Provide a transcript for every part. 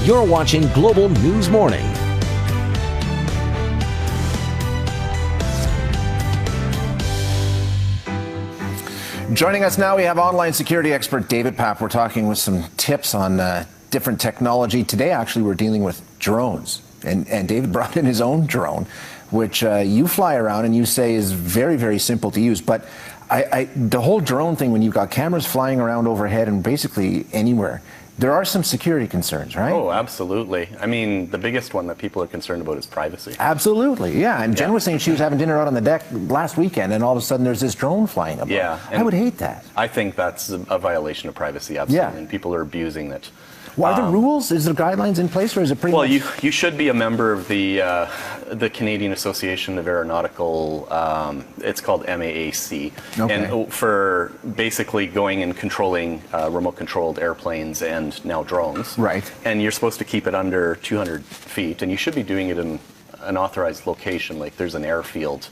You're watching Global News Morning. Joining us now, we have online security expert David Papp. We're talking with some tips on different technology. Today, actually, we're dealing with drones. And David brought in his own drone, which you fly around and you say is very, very simple to use. But the whole drone thing, when you've got cameras flying around overhead and basically anywhere, there are some security concerns, right? Oh, absolutely. I mean, the biggest one that people are concerned about is privacy. Absolutely, yeah. And Jen was saying she was having dinner out on the deck last weekend, and all of a sudden there's this drone flying above. Yeah. I would hate that. I think that's a violation of privacy, absolutely. Yeah. And people are abusing it. Well, are there rules? Is there guidelines in place, or is it pretty much... Well, you should be a member of the Canadian Association of Aeronautical, it's called MAAC. Okay. And for basically going and controlling remote-controlled airplanes and now drones. Right. And you're supposed to keep it under 200 feet, and you should be doing it in an authorized location, like there's an airfield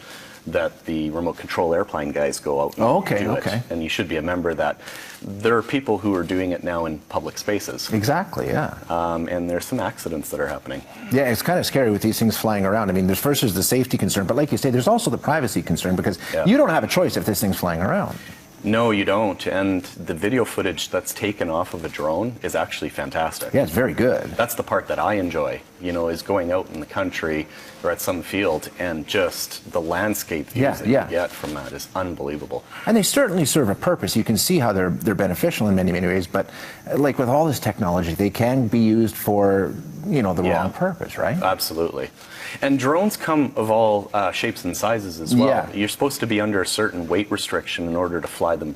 that the remote control airplane guys go out and do it. And you should be a member of that. There are people who are doing it now in public spaces. Exactly, yeah. And there's some accidents that are happening. Yeah, it's kind of scary with these things flying around. I mean, there's the safety concern, but like you say, there's also the privacy concern, because you don't have a choice if this thing's flying around. No, you don't. And the video footage that's taken off of a drone is actually fantastic. Yeah, it's very good. That's the part that I enjoy, you know, is going out in the country or at some field, and just the landscape views that you get from that is unbelievable. And they certainly serve a purpose. You can see how they're beneficial in many, many ways, but like with all this technology, they can be used for, you know, the wrong purpose, right? Absolutely. And drones come of all shapes and sizes as well. Yeah. You're supposed to be under a certain weight restriction in order to fly them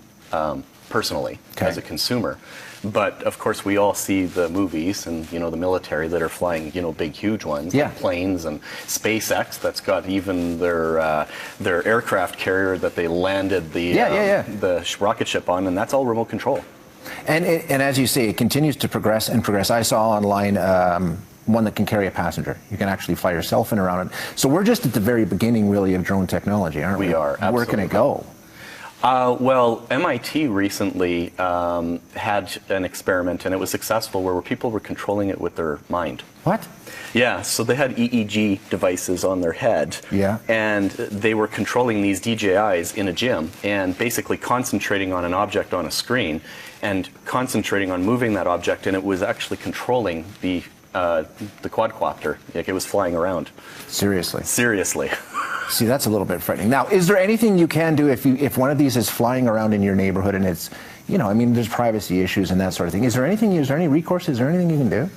personally as a consumer. But of course, we all see the movies and, you know, the military that are flying, you know, big, huge ones, like planes, and SpaceX that's got even their aircraft carrier that they landed the rocket ship on, and that's all remote control. And as you say, it continues to progress and progress. I saw online one that can carry a passenger. You can actually fly your cell phone around it. So we're just at the very beginning, really, of drone technology, aren't we? We are, absolutely. Where can it go? Well, MIT recently had an experiment, and it was successful, where people were controlling it with their mind. What? Yeah, so they had EEG devices on their head, and they were controlling these DJIs in a gym, and basically concentrating on an object on a screen, and concentrating on moving that object, and it was actually controlling the quadcopter, like it was flying around. Seriously? Seriously. See, that's a little bit frightening. Now, is there anything you can do if one of these is flying around in your neighborhood and it's, you know, I mean, there's privacy issues and that sort of thing. Is there any recourse? Is there anything you can do?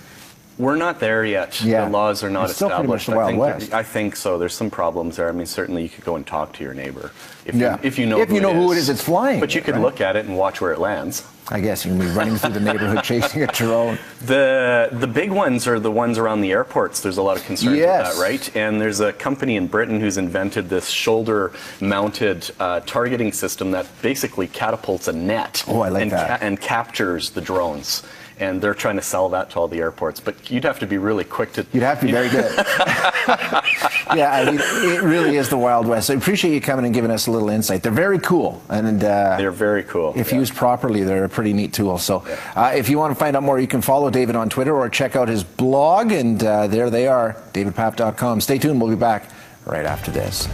We're not there yet. The laws are not it's still established. Pretty much the Wild West. I think so. There's some problems there. I mean, certainly you could go and talk to your neighbor if you know who it is that's flying. But you could look at it and watch where it lands. I guess you can be running through the neighborhood chasing a drone. The big ones are the ones around the airports. There's a lot of concerns with that, right? And there's a company in Britain who's invented this shoulder-mounted targeting system that basically catapults a net and captures the drones. And they're trying to sell that to all the airports. But you'd have to be really quick to... You'd have to be very good. Yeah, I mean, it really is the Wild West. I appreciate you coming and giving us a little insight. They're very cool. And they're very cool. If used properly, they're a pretty neat tool. So if you want to find out more, you can follow David on Twitter or check out his blog. And there they are, davidpapp.com. Stay tuned. We'll be back right after this.